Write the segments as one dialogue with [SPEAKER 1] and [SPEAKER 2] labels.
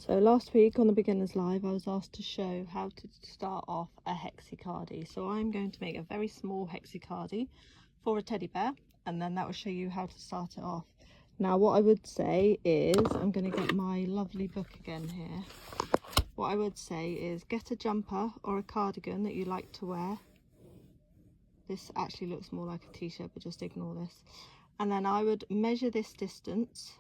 [SPEAKER 1] So last week on the beginners live I was asked to show how to start off a hexi cardie. So I'm going to make a very small hexi cardie for a teddy bear, and then that will show you how to start it off. Now what I would say is, I'm going to get my lovely book again here. What I would say is get a jumper or a cardigan that you like to wear. This actually looks more like a t-shirt, but just ignore this. And then I would measure this distance,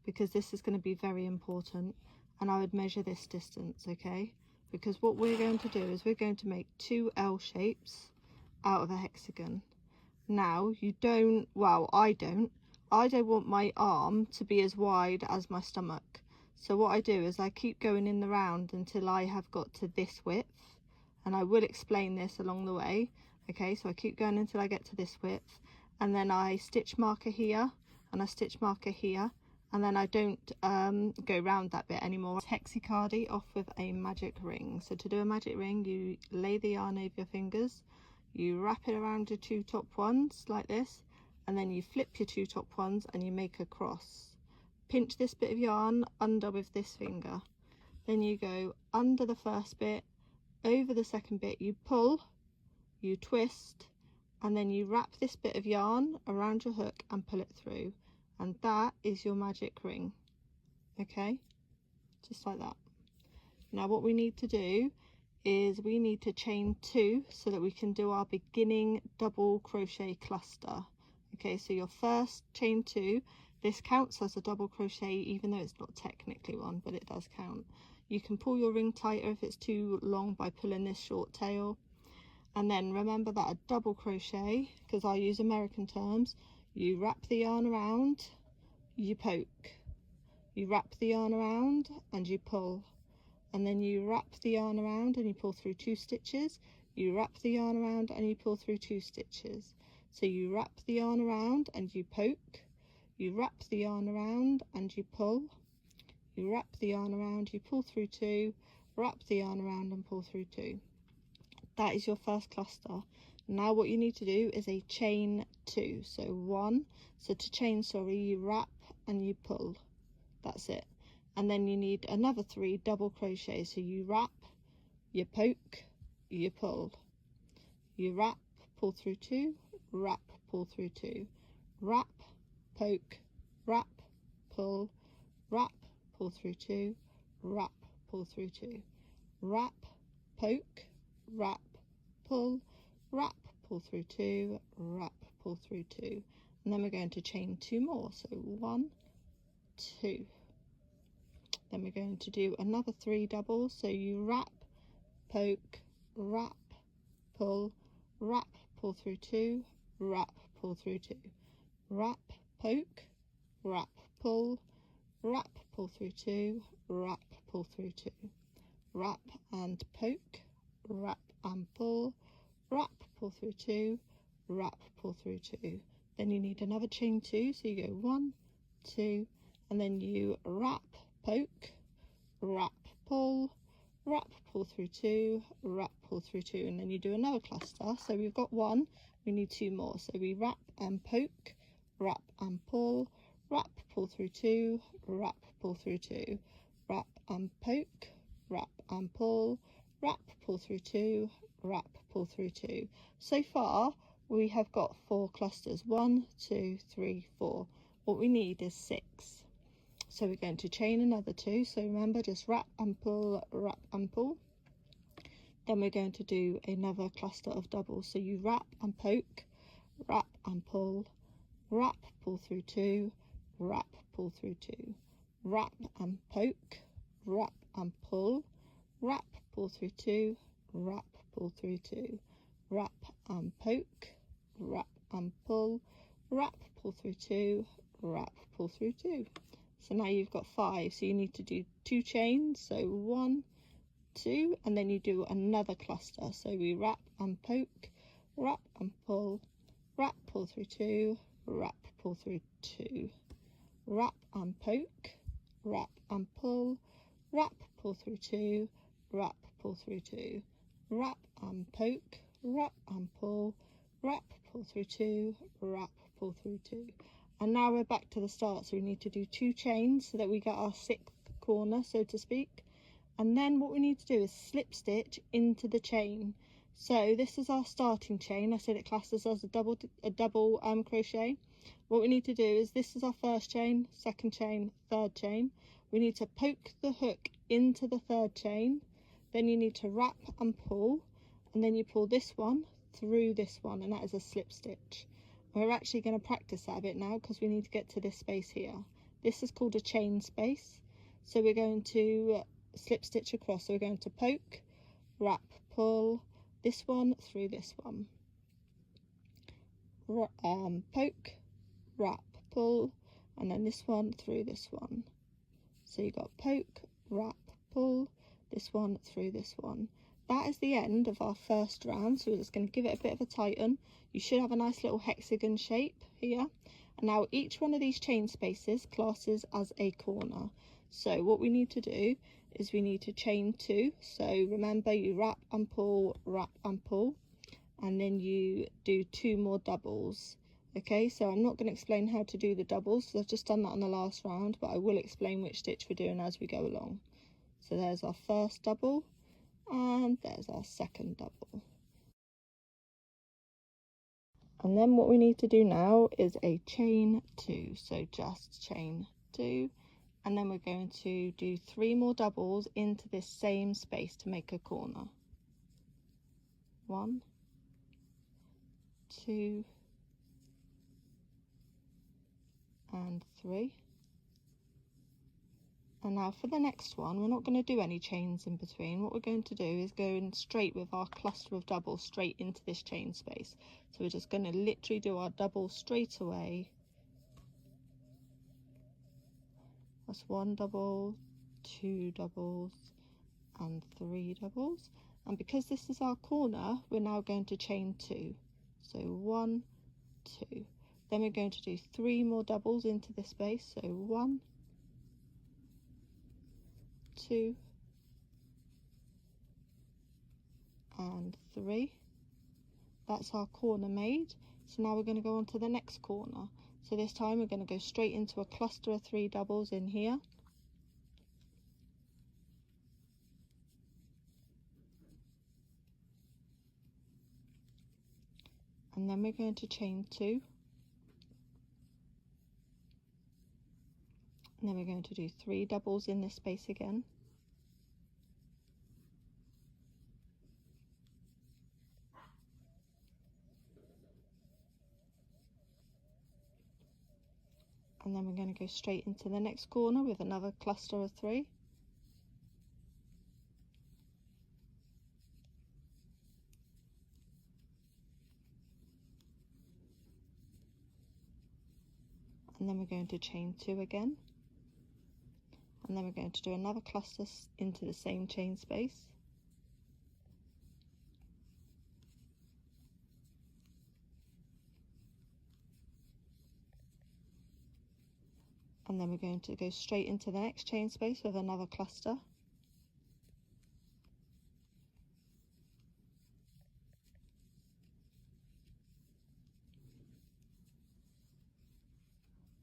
[SPEAKER 1] because this is going to be very important. And I would measure this distance, okay? Because what we're going to do is we're going to make 2 L shapes out of a hexagon. Now, you don't, well, I don't want my arm to be as wide as my stomach. So what I do is I keep going in the round until I have got to this width. And I will explain this along the way. Okay, so I keep going until I get to this width. And then I stitch marker here and I stitch marker here. And then I don't go round that bit anymore. Hexi cardie off with a magic ring. So to do a magic ring, you lay the yarn over your fingers, you wrap it around your 2 top ones like this, and then you flip your 2 top ones and you make a cross. Pinch this bit of yarn under with this finger. Then you go under the first bit, over the second bit, you pull, you twist, and then you wrap this bit of yarn around your hook and pull it through. And that is your magic ring, okay? Just like that. Now what we need to do is we need to chain 2 so that we can do our beginning double crochet cluster. Okay, so your first chain 2, this counts as a double crochet even though it's not technically one, but it does count. You can pull your ring tighter if it's too long by pulling this short tail. And then remember that a double crochet, because I use American terms, you wrap the yarn around, you poke, you wrap the yarn around and you pull, and then you wrap the yarn around and you pull through 2 stitches, you wrap the yarn around and you pull through 2 stitches. So you wrap the yarn around and you poke, you wrap the yarn around and you pull, you wrap the yarn around, you pull through 2, wrap the yarn around and pull through 2. That is your first cluster. Now what you need to do is a chain 2. So 1, so to chain, sorry, you wrap and you pull. That's it. And then you need another 3 double crochets. So you wrap, you poke, you pull. You wrap, pull through 2, wrap, pull through 2. Wrap, poke, wrap, pull, wrap, pull through 2, wrap, pull through 2. Wrap, poke, wrap, pull, wrap, pull through 2, wrap, pull through 2, and then we're going to chain 2 more. So 1, 2. Then we're going to do another 3 doubles. So you wrap, poke, wrap, pull, wrap, pull through 2, wrap, pull through 2, wrap, poke, wrap, pull, wrap, pull through 2, wrap, pull through 2, wrap and poke, wrap and pull, wrap, pull through 2, wrap, pull through 2. Then you need another chain 2, so you go 1, 2, and then you wrap, poke, wrap, pull, wrap, pull through 2, wrap, pull through 2, and then you do another cluster. So we've got 1, we need 2 more. So we wrap and poke, wrap and pull, wrap, pull through 2, wrap, pull through 2, wrap and poke, wrap and pull, wrap, pull through 2, wrap, pull through 2. So far we have got 4 clusters. 1, 2, 3, 4. What we need is 6. So we're going to chain another 2. So remember, just wrap and pull, wrap and pull. Then we're going to do another cluster of doubles. So you wrap and poke, wrap and pull, wrap, pull through 2, wrap, pull through 2, wrap and poke, wrap and pull, wrap, pull through 2, wrap, pull through 2, wrap and poke, wrap and pull, wrap, pull through 2, wrap, pull through 2. So now you've got 5, so you need to do 2 chains. So 1, 2, and then you do another cluster. So we wrap and poke, wrap and pull, wrap, pull through 2, wrap, pull through 2, wrap and poke, wrap and pull, wrap, pull through 2, wrap, pull through 2, wrap and poke, wrap and pull, wrap, pull through 2, wrap, pull through 2. And now we're back to the start, so we need to do 2 chains so that we get our 6th corner, so to speak. And then what we need to do is slip stitch into the chain. So this is our starting chain. I said it classes as a double crochet. What we need to do is, this is our first chain, second chain, third chain. We need to poke the hook into the third chain, then you need to wrap and pull, and then you pull this one through this one, and that is a slip stitch. We're actually going to practice that a bit now because we need to get to this space here. This is called a chain space. So we're going to slip stitch across. So we're going to poke, wrap, pull, this one through this one. Poke, wrap, pull, and then this one through this one. So you got poke, wrap, pull, this one through this one. That is the end of our first round, so we're just going to give it a bit of a tighten. You should have a nice little hexagon shape here. And now each one of these chain spaces classes as a corner. So what we need to do is we need to chain 2. So remember, you wrap and pull, and then you do 2 more doubles. Okay, so I'm not going to explain how to do the doubles because I've just done that on the last round, but I will explain which stitch we're doing as we go along. So there's our first double, and there's our second double. And then what we need to do now is a chain 2. So just chain 2, and then we're going to do 3 more doubles into this same space to make a corner. 1, 2, and 3. And now for the next one, we're not going to do any chains in between. What we're going to do is go in straight with our cluster of doubles straight into this chain space. So we're just going to literally do our double straight away. That's 1 double, 2 doubles, and 3 doubles. And because this is our corner, we're now going to chain 2. So 1, 2. Then we're going to do 3 more doubles into this space. So 1, 2, and 3. That's our corner made. So now we're going to go on to the next corner. So this time we're going to go straight into a cluster of 3 doubles in here. And then we're going to chain 2. And then we're going to do 3 doubles in this space again. And then we're going to go straight into the next corner with another cluster of 3. And then we're going to chain 2 again. And then we're going to do another cluster into the same chain space. And then we're going to go straight into the next chain space with another cluster.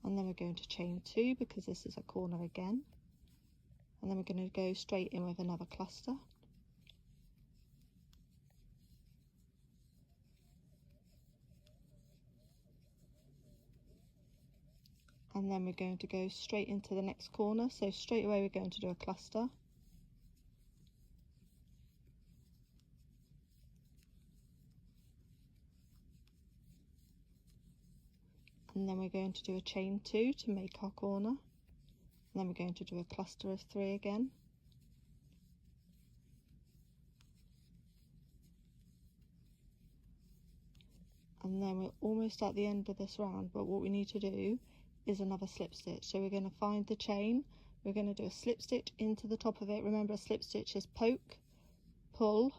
[SPEAKER 1] And then we're going to chain 2 because this is a corner again. And then we're going to go straight in with another cluster. And then we're going to go straight into the next corner. So straight away we're going to do a cluster. And then we're going to do a chain 2 to make our corner. And then we're going to do a cluster of 3 again. And then we're almost at the end of this round, but what we need to do is another slip stitch. So we're going to find the chain, we're going to do a slip stitch into the top of it. Remember, a slip stitch is poke, pull,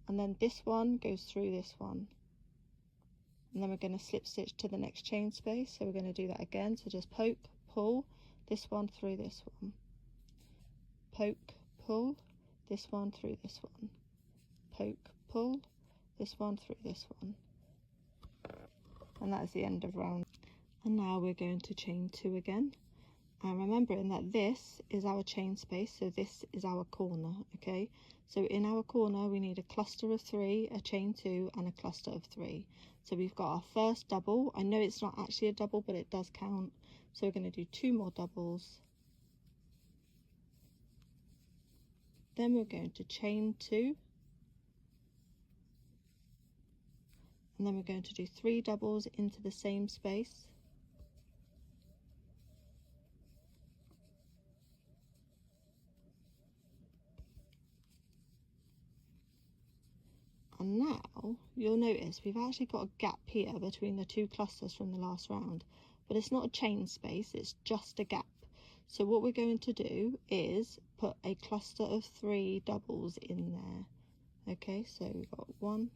[SPEAKER 1] and then this one goes through this one. And then we're going to slip stitch to the next chain space. So we're going to do that again. So just poke, pull, this one through this one. Poke, pull, this one through this one. Poke, pull, this one through this one. And that is the end of round. And now we're going to chain 2 again. And remembering that this is our chain space, so this is our corner, okay? So in our corner we need a cluster of 3, a chain 2 and a cluster of 3. So we've got our first double. I know it's not actually a double, but it does count. So we're going to do 2 more doubles. Then we're going to chain 2. And then we're going to do 3 doubles into the same space. And now you'll notice we've actually got a gap here between the 2 clusters from the last round, but it's not a chain space, it's just a gap. So what we're going to do is put a cluster of 3 doubles in there. Okay, so we've got 1,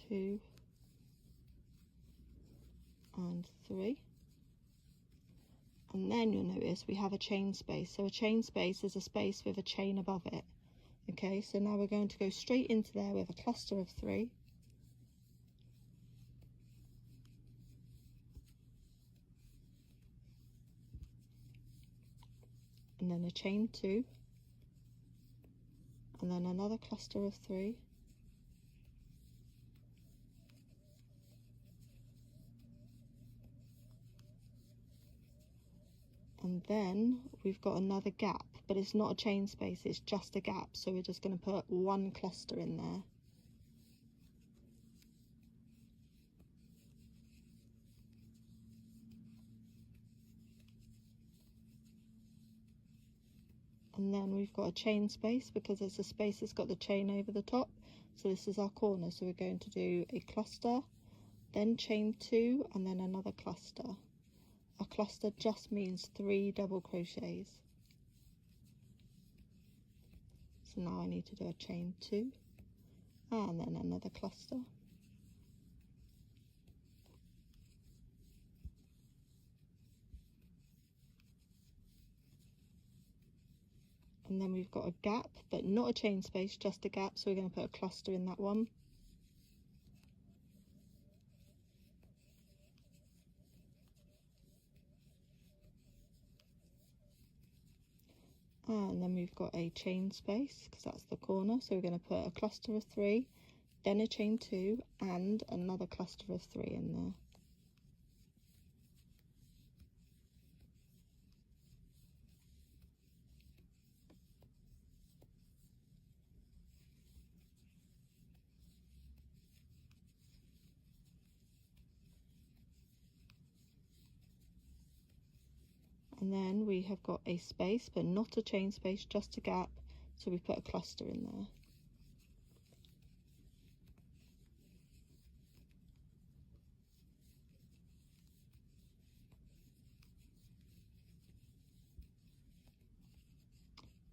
[SPEAKER 1] 2 and 3. And then you'll notice we have a chain space. So a chain space is a space with a chain above it. Okay, so now we're going to go straight into there with a cluster of 3. And then a chain 2. And then another cluster of 3. And then we've got another gap, but it's not a chain space, it's just a gap. So we're just going to put 1 cluster in there. And then we've got a chain space because it's a space that's got the chain over the top. So this is our corner. So we're going to do a cluster, then chain 2, and then another cluster. A cluster just means 3 double crochets. So now I need to do a chain 2 and then another cluster. And then we've got a gap, but not a chain space, just a gap. So we're going to put a cluster in that one. And then we've got a chain space because that's the corner. So we're going to put a cluster of 3, then a chain 2 and another cluster of 3 in there. And then we have got a space, but not a chain space, just a gap. So we put a cluster in there.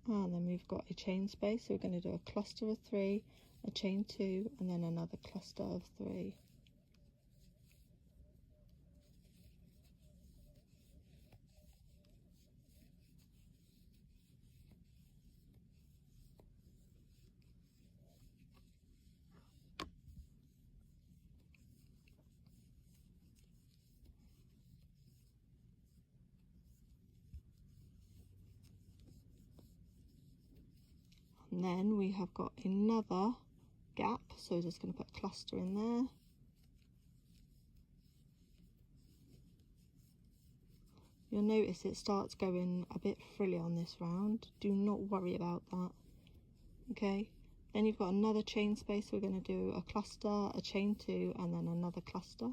[SPEAKER 1] And then we've got a chain space, so we're going to do a cluster of 3, a chain 2, and then another cluster of 3. And then we have got another gap, so we're just going to put a cluster in there. You'll notice it starts going a bit frilly on this round. Do not worry about that. Okay, then you've got another chain space. We're going to do a cluster, a chain 2, and then another cluster.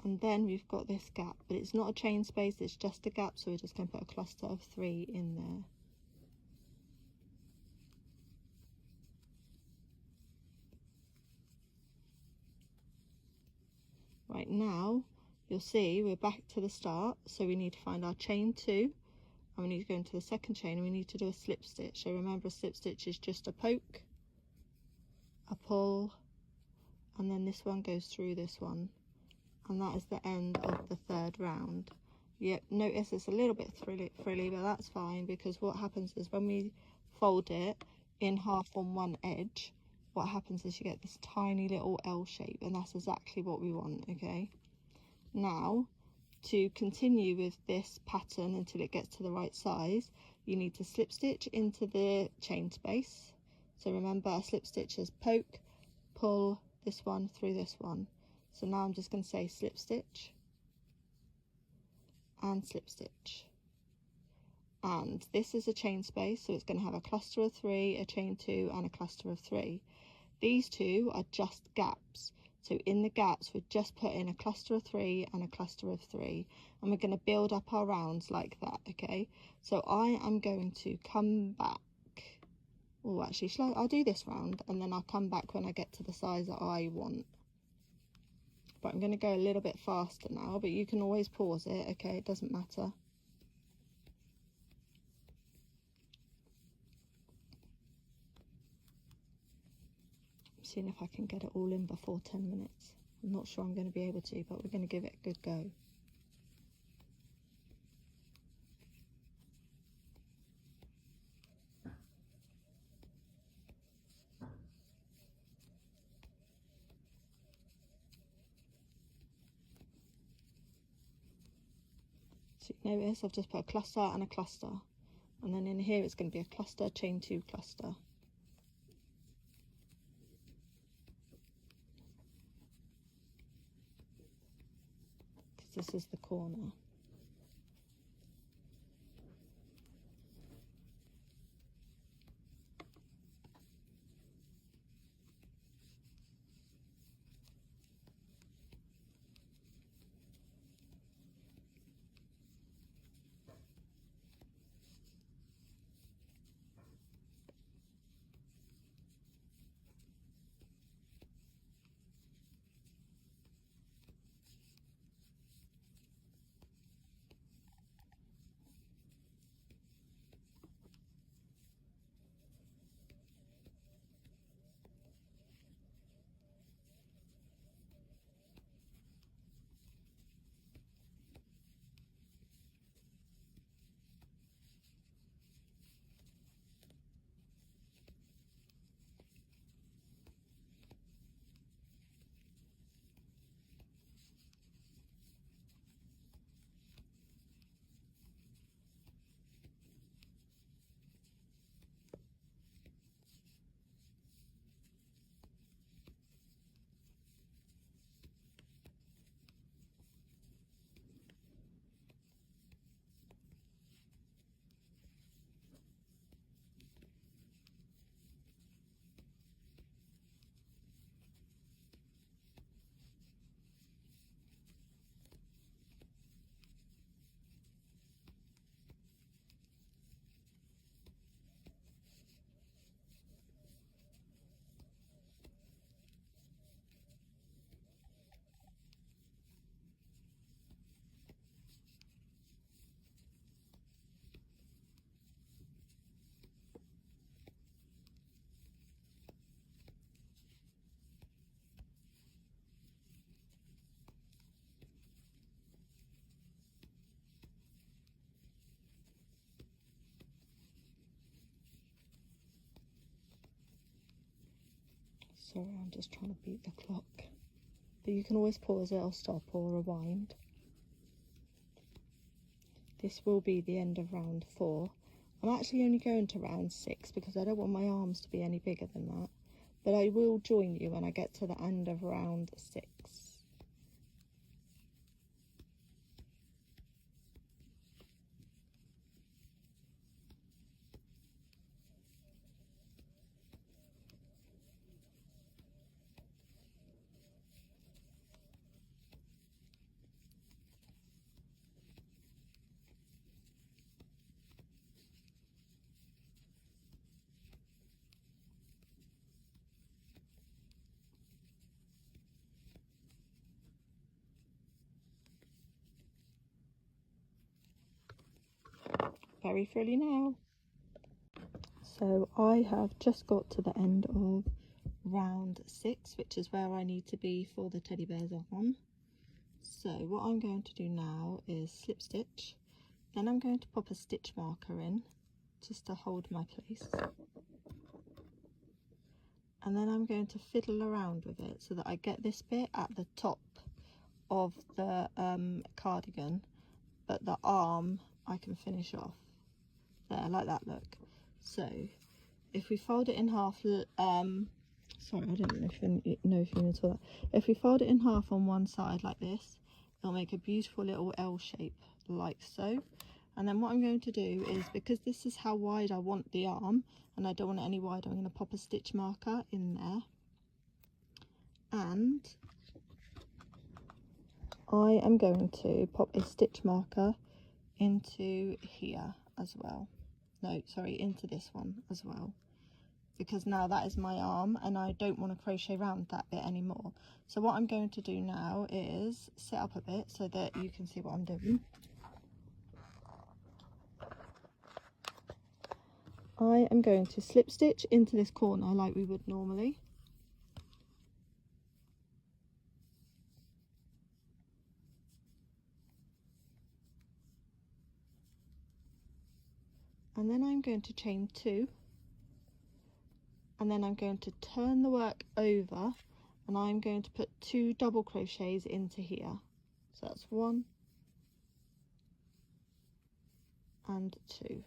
[SPEAKER 1] And then we've got this gap, but it's not a chain space, it's just a gap, so we're just going to put a cluster of 3 in there. Right, now you'll see we're back to the start, so we need to find our chain 2, and we need to go into the second chain, and we need to do a slip stitch. So remember, a slip stitch is just a poke, a pull, and then this one goes through this one, and that is the end of the third round. Yep, notice it's a little bit frilly, but that's fine, because what happens is when we fold it in half on one edge, what happens is you get this tiny little L shape, and that's exactly what we want. Okay, now to continue with this pattern until it gets to the right size, you need to slip stitch into the chain space. So remember, a slip stitch is poke, pull this one through this one. So now I'm just going to say slip stitch and slip stitch, and this is a chain space, so it's going to have a cluster of 3, a chain 2, and a cluster of 3. These two are just gaps, so in the gaps we're just put in a cluster of 3 and a cluster of 3, and we're going to build up our rounds like that. Okay, so I am going to come back, oh actually I'll do this round and then I'll come back when I get to the size that I want. But I'm going to go a little bit faster now, but you can always pause it. Okay, it doesn't matter. I'm seeing if I can get it all in before 10 minutes. I'm not sure I'm going to be able to, but we're going to give it a good go. So you notice I've just put a cluster and a cluster, and then in here it's going to be a cluster, chain 2, cluster. Because this is the corner. Sorry, I'm just trying to beat the clock. But you can always pause it or stop or rewind. This will be the end of round 4. I'm actually only going to round 6 because I don't want my arms to be any bigger than that. But I will join you when I get to the end of round 6. Very frilly now. So I have just got to the end of round 6, which is where I need to be for the teddy bear's arm. So what I'm going to do now is slip stitch, then I'm going to pop a stitch marker in just to hold my place, and then I'm going to fiddle around with it so that I get this bit at the top of the cardigan, but the arm I can finish off there like that, look. So if we fold it in half, sorry, I don't know if you even saw that. If we fold it in half on one side like this, it'll make a beautiful little L shape like so. And then what I'm going to do is, because this is how wide I want the arm and I don't want it any wider, I'm going to pop a stitch marker in there, and I am going to pop a stitch marker into here as well. No, sorry, into this one as well, because now that is my arm and I don't want to crochet around that bit anymore. So what I'm going to do now is sit up a bit so that you can see what I'm doing. I am going to slip stitch into this corner like we would normally. And then I'm going to chain 2, and then I'm going to turn the work over and I'm going to put 2 double crochets into here. So that's 1 and 2.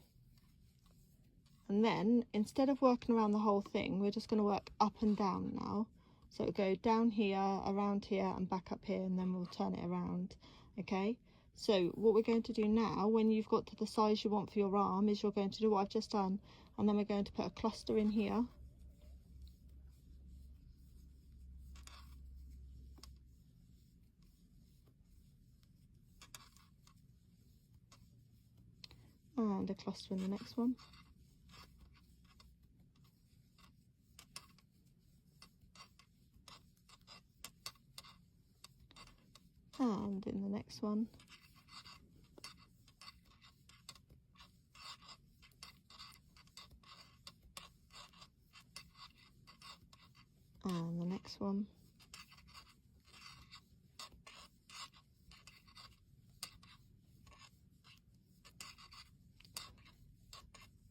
[SPEAKER 1] And then instead of working around the whole thing, we're just going to work up and down now. So it'll go down here, around here and back up here, and then we'll turn it around. Okay, so what we're going to do now, when you've got to the size you want for your arm, is you're going to do what I've just done, and then we're going to put a cluster in here. And a cluster in the next one. And in the next one. And the next one.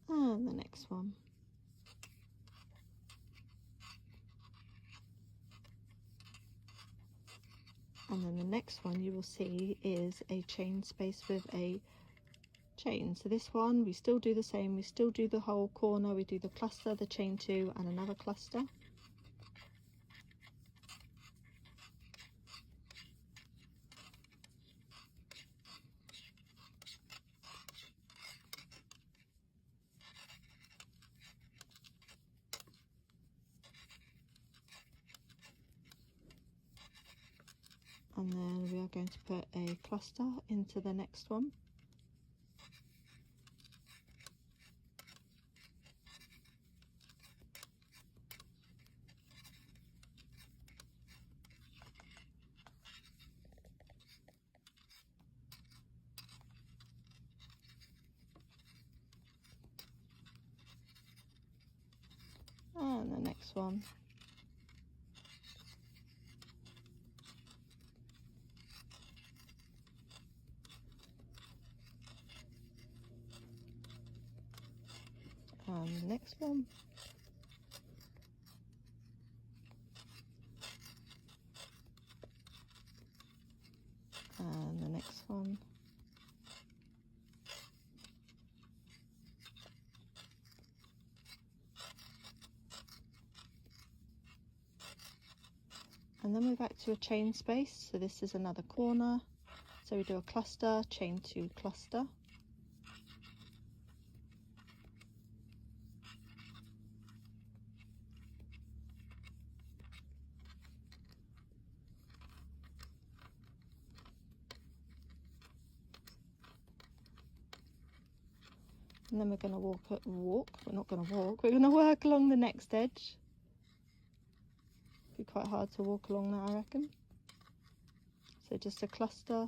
[SPEAKER 1] And the next one. And then the next one you will see is a chain space with a chain. So this one we still do the same, we still do the whole corner, we do the cluster, the chain 2 and another cluster. And then we are going to put a cluster into the next one. And the next one. And the next one. And the next one. And then we're back to a chain space, so this is another corner. So we do a cluster, chain 2, cluster. And then we're going to we're not going to walk, we're going to work along the next edge. Be quite hard to walk along that, I reckon. So just a cluster,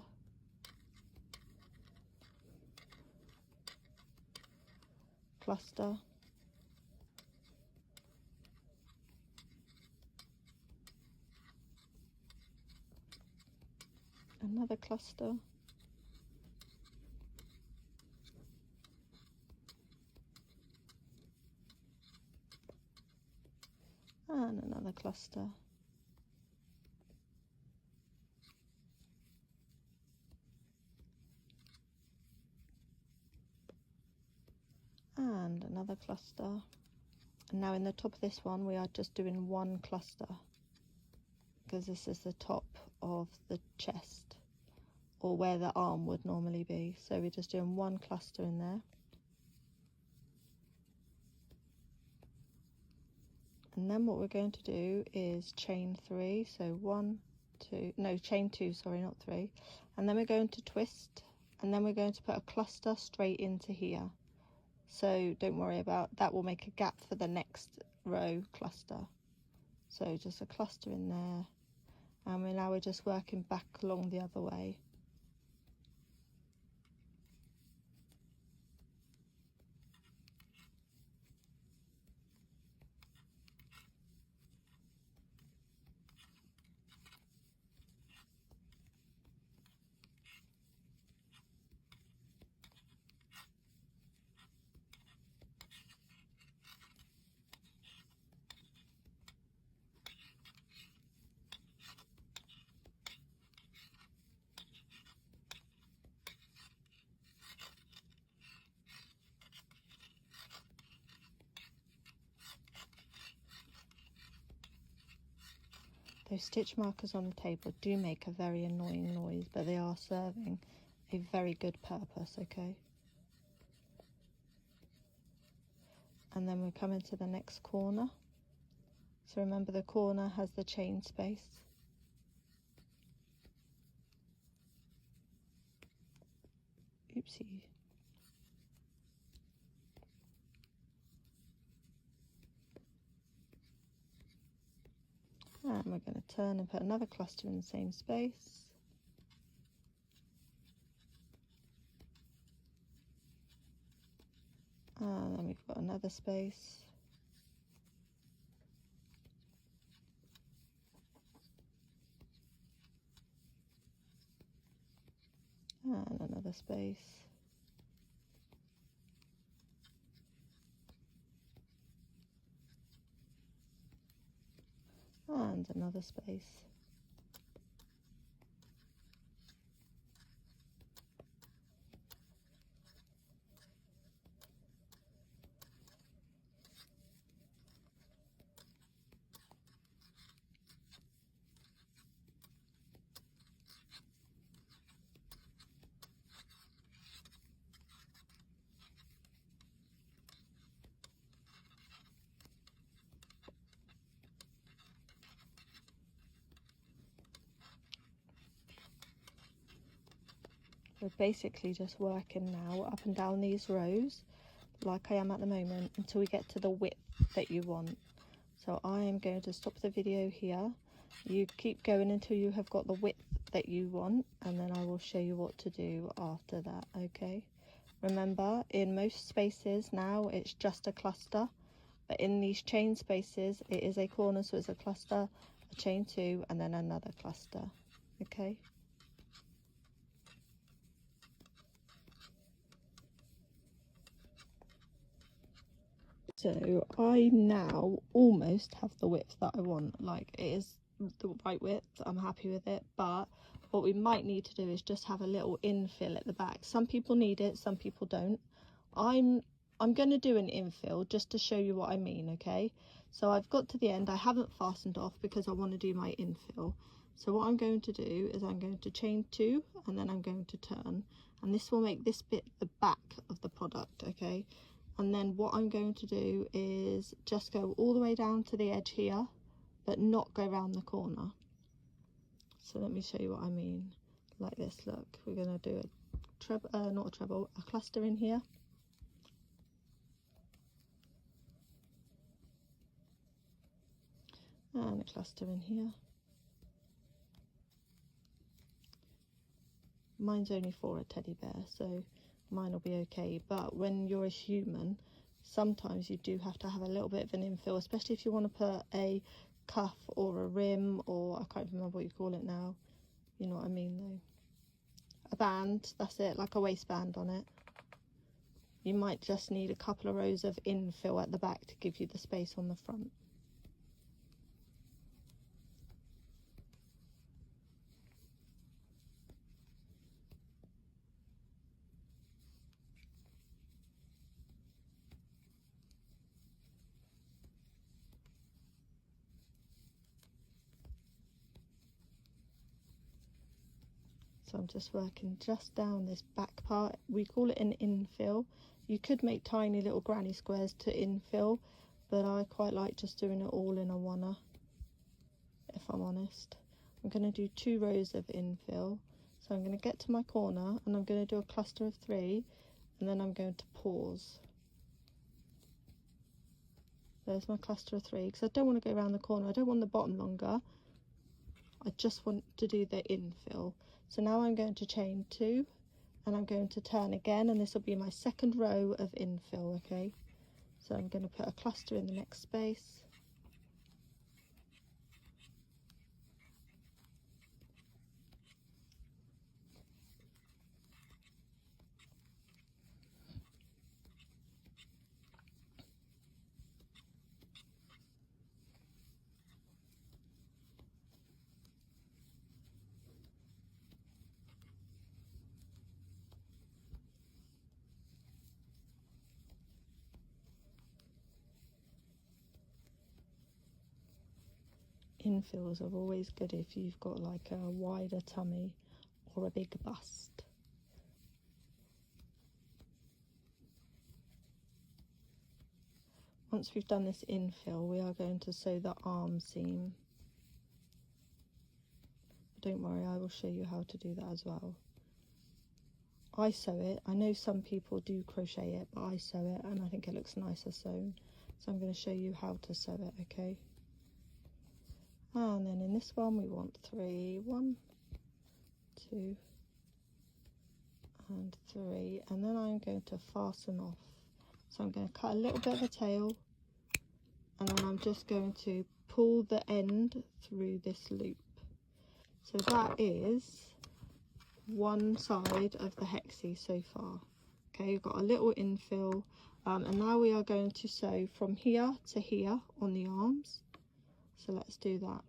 [SPEAKER 1] cluster, another cluster. And another cluster. And another cluster. And now in the top of this one we are just doing one cluster, because this is the top of the chest, or where the arm would normally be. So we're just doing one cluster in there. And then what we're going to do is chain 3, so chain 2, sorry, not 3. And then we're going to twist, and then we're going to put a cluster straight into here. So don't worry about that, will make a gap for the next row cluster. So just a cluster in there, and now we're just working back along the other way. Those stitch markers on the table do make a very annoying noise, but they are serving a very good purpose, okay? And then we come into the next corner. So remember, the corner has the chain space. Oopsie. And we're going to turn and put another cluster in the same space. And then we've got another space. And another space. And another space. We're basically just working now up and down these rows like I am at the moment until we get to the width that you want. So I am going to stop the video here. You keep going until you have got the width that you want, and then I will show you what to do after that, okay? Remember, in most spaces now it's just a cluster, but in these chain spaces it is a corner, so it's a cluster, a chain 2, and then another cluster, okay? So I now almost have the width that I want. Like, it is the right width, I'm happy with it, but what we might need to do is just have a little infill at the back. Some people need it, some people don't. I'm going to do an infill just to show you what I mean, okay? So I've got to the end, I haven't fastened off because I want to do my infill. So what I'm going to do is I'm going to chain 2, and then I'm going to turn, and this will make this bit the back of the product, okay? And then what I'm going to do is just go all the way down to the edge here, but not go around the corner. So let me show you what I mean. Like this, look, we're going to do a cluster in here. And a cluster in here. Mine's only for a teddy bear, so mine will be okay, but when you're a human, sometimes you do have to have a little bit of an infill, especially if you want to put a cuff or a rim, or I can't remember what you call it now, you know what I mean though. a band, that's it, like a waistband on it. You might just need a couple of rows of infill at the back to give you the space on the front. So I'm just working just down this back part. We call it an infill. You could make tiny little granny squares to infill, but I quite like just doing it all in a oneer, if I'm honest. I'm going to do 2 rows of infill. So I'm going to get to my corner and I'm going to do a cluster of 3, and then I'm going to pause. There's my cluster of 3, because I don't want to go around the corner. I don't want the bottom longer. I just want to do the infill. So now I'm going to chain 2 and I'm going to turn again, and this will be my second row of infill, okay? So I'm going to put a cluster in the next space. Infills are always good if you've got like a wider tummy or a big bust. Once we've done this infill, we are going to sew the arm seam. Don't worry, I will show you how to do that as well. I sew it. I know some people do crochet it, but I sew it and I think it looks nicer sewn. So I'm going to show you how to sew it, okay? And then in this one we want 3, 1, 2 and 3, and then I'm going to fasten off. So I'm going to cut a little bit of a tail, and then I'm just going to pull the end through this loop. So that is one side of the hexie so far. Okay, you've got a little infill, and now we are going to sew from here to here on the arms. So let's do that.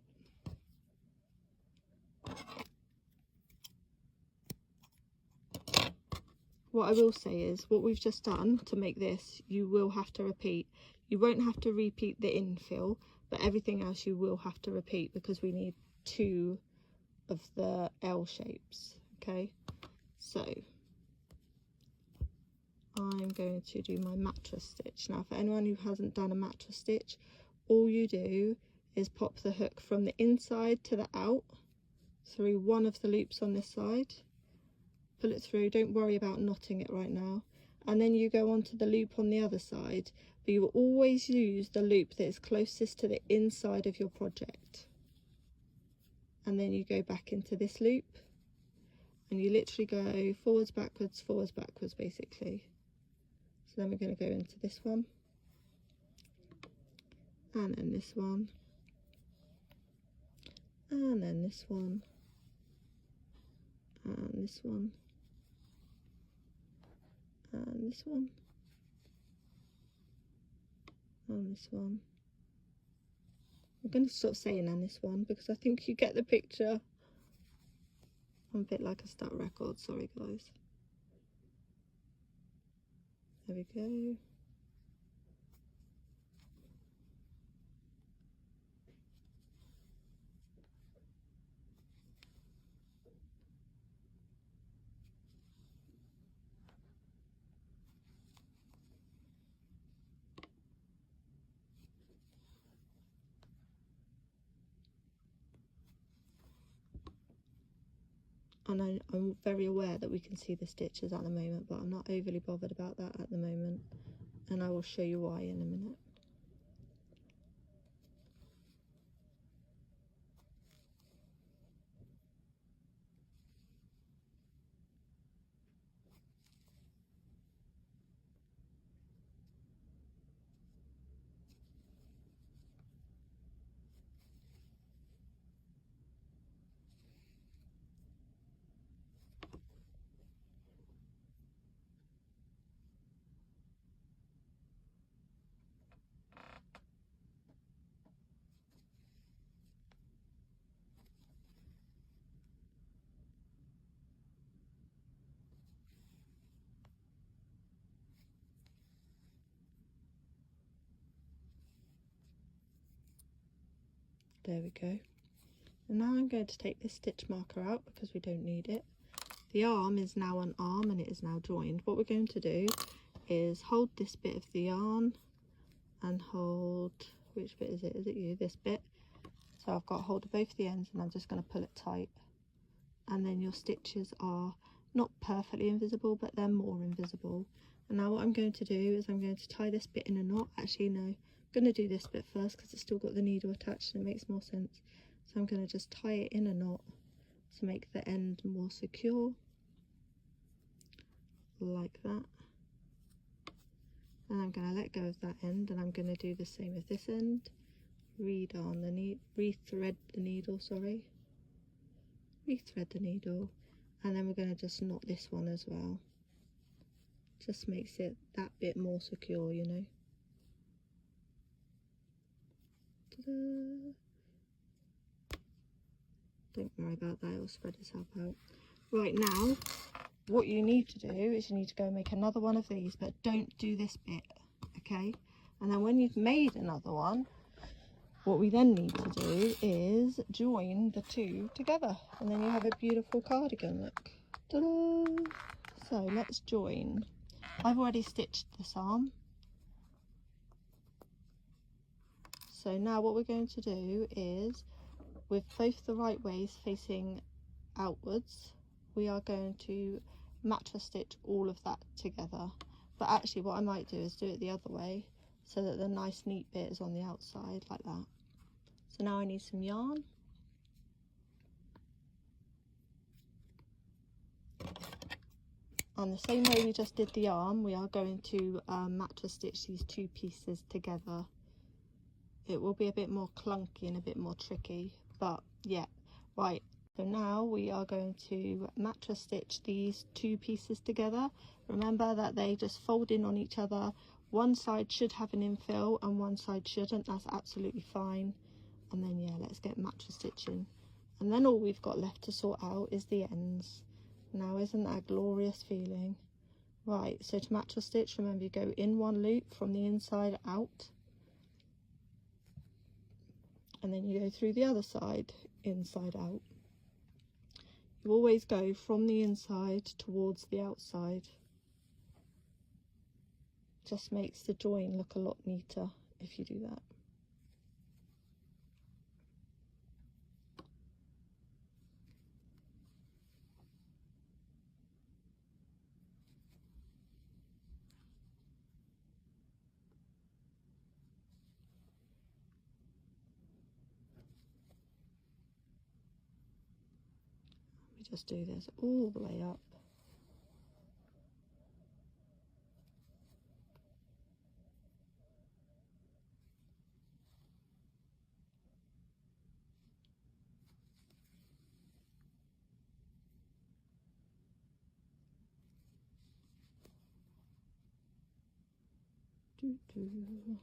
[SPEAKER 1] What I will say is, what we've just done to make this, you will have to repeat. You won't have to repeat the infill, but everything else you will have to repeat, because we need 2 of the L shapes, okay? So I'm going to do my mattress stitch. Now, for anyone who hasn't done a mattress stitch, all you do is pop the hook from the inside to the out through one of the loops on this side, pull it through, don't worry about knotting it right now, and then you go onto the loop on the other side, but you will always use the loop that is closest to the inside of your project. And then you go back into this loop and you literally go forwards, backwards, basically. So then we're going to go into this one, and then this one, and then this one, and this one, and this one, and this one. I'm going to stop saying and this one because I think you get the picture. I'm a bit like a stuck record, sorry guys. There we go. And I'm very aware that we can see the stitches at the moment, but I'm not overly bothered about that at the moment, and I will show you why in a minute. There we go. And now I'm going to take this stitch marker out because we don't need it. The arm is now an arm and it is now joined. What we're going to do is hold this bit of the yarn and hold, which bit is it? Is it you? This bit. So I've got hold of both the ends and I'm just going to pull it tight. And then your stitches are not perfectly invisible, but they're more invisible. And now what I'm going to do is I'm going to tie this bit in a knot. Actually, no, I'm going to do this bit first because it's still got the needle attached and it makes more sense. So I'm going to just tie it in a knot to make the end more secure, like that. And I'm going to let go of that end and I'm going to do the same with this end. Rethread the needle, rethread the needle, and then we're going to just knot this one as well. Just makes it that bit more secure, you know. Ta-da! Don't worry about that, it'll spread itself out. Right, now what you need to do is you need to go and make another one of these, but don't do this bit, okay? And then when you've made another one, what we then need to do is join the two together, and then you have a beautiful cardigan, look. Ta-da! So let's join. I've already stitched this arm. So now what we're going to do is, with both the right ways facing outwards, we are going to mattress stitch all of that together. But actually what I might do is do it the other way so that the nice neat bit is on the outside like that. So now I need some yarn. And the same way we just did the arm, we are going to mattress stitch these two pieces together. It will be a bit more clunky and a bit more tricky, but yeah, right. So now we are going to mattress stitch these two pieces together. Remember that they just fold in on each other. One side should have an infill and one side shouldn't. That's absolutely fine. And then yeah, let's get mattress stitching. And then all we've got left to sort out is the ends. Now isn't that a glorious feeling? Right, so to mattress stitch, remember you go in one loop from the inside out. And then you go through the other side, inside out. You always go from the inside towards the outside. Just makes the join look a lot neater if you do that. We just do this all the way up. Doo -doo.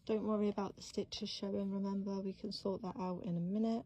[SPEAKER 1] Don't worry about the stitches showing, remember we can sort that out in a minute.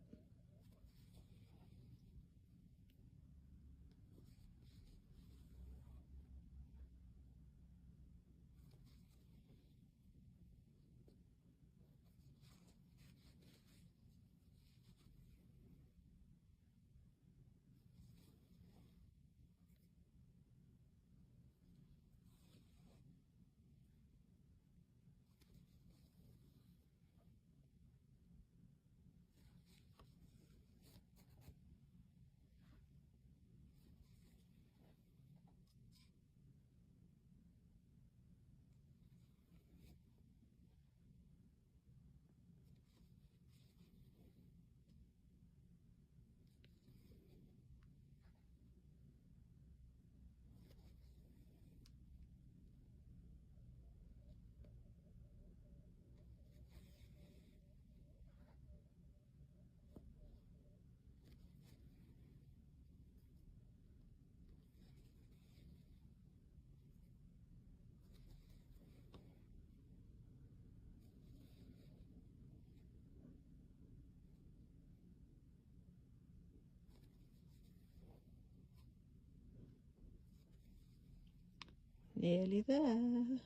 [SPEAKER 1] Nearly there.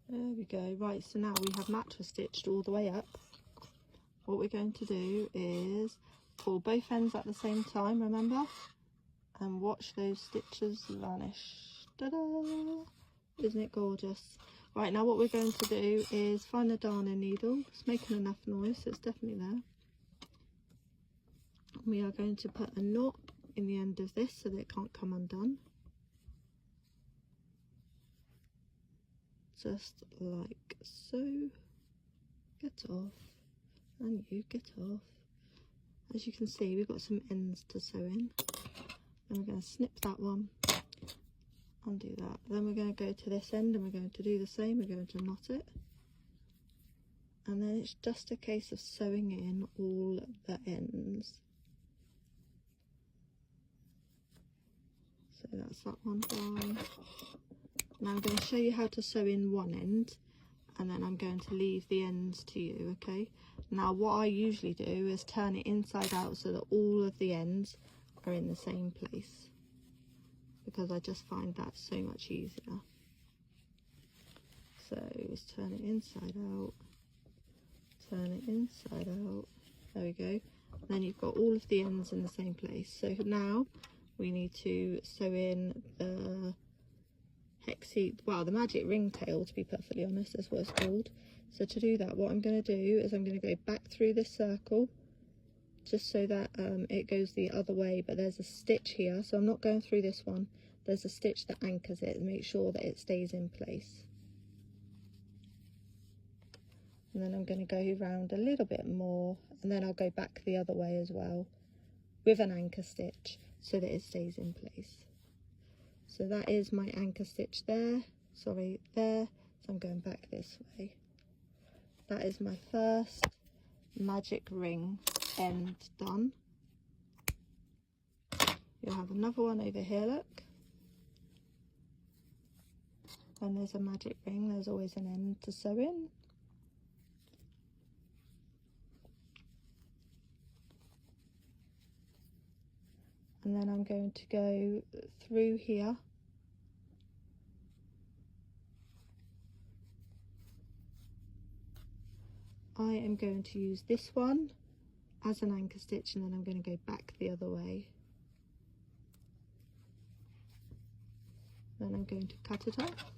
[SPEAKER 1] There we go. Right, so now we have mattress stitched all the way up. What we're going to do is pull both ends at the same time, remember? And watch those stitches vanish. Ta-da! Isn't it gorgeous? Right, now what we're going to do is find the darning needle. It's making enough noise, so it's definitely there. We are going to put a knot in the end of this so that it can't come undone. Just like so. Get off. And you get off. As you can see, we've got some ends to sew in. And we're going to snip that one. Undo that. Then we're going to go to this end and we're going to do the same. We're going to knot it. And then it's just a case of sewing in all the ends. So that's that one done. Now I'm going to show you how to sew in one end, and then I'm going to leave the ends to you, okay? Now what I usually do is turn it inside out so that all of the ends are in the same place, because I just find that so much easier. So let's turn it inside out, turn it inside out, there we go. And then you've got all of the ends in the same place. So now we need to sew in the Hexi, well, the magic ringtail, to be perfectly honest, that's what it's called. So to do that, what I'm going to do is I'm going to go back through this circle, just so that it goes the other way, but there's a stitch here, so I'm not going through this one. There's a stitch that anchors it and makes sure that it stays in place. And then I'm going to go around a little bit more, and then I'll go back the other way as well with an anchor stitch so that it stays in place. So that is my anchor stitch there, sorry, there. So I'm going back this way. That is my first magic ring end done. You'll have another one over here, look. When there's a magic ring, there's always an end to sew in. And then I'm going to go through here. I am going to use this one as an anchor stitch, and then I'm going to go back the other way. Then I'm going to cut it off.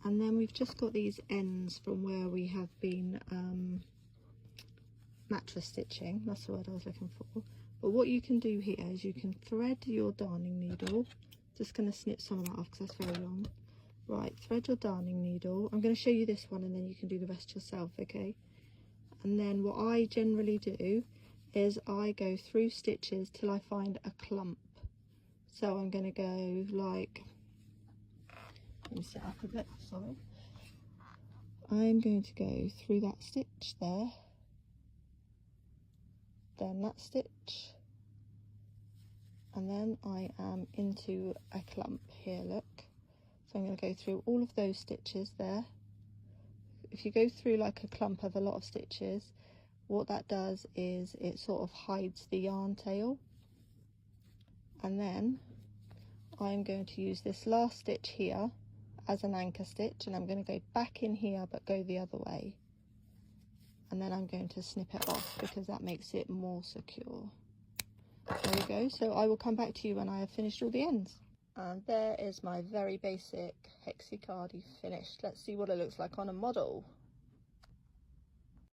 [SPEAKER 1] And then we've just got these ends from where we have been mattress stitching, that's the word I was looking for. But what you can do here is you can thread your darning needle. Just going to snip some of that off because that's very long. Right, thread your darning needle. I'm going to show you this one and then you can do the rest yourself, okay? And then what I generally do is I go through stitches till I find a clump. So I'm going to go like, let me sit up a bit, sorry. I'm going to go through that stitch there, then that stitch, and then I am into a clump here, look. So I'm going to go through all of those stitches there. If you go through like a clump of a lot of stitches, what that does is it sort of hides the yarn tail. And then I'm going to use this last stitch here as an anchor stitch, and I'm going to go back in here but go the other way. And then I'm going to snip it off because that makes it more secure. There we go. So I will come back to you when I have finished all the ends. And there is my very basic Hexi cardie finished. Let's see what it looks like on a model.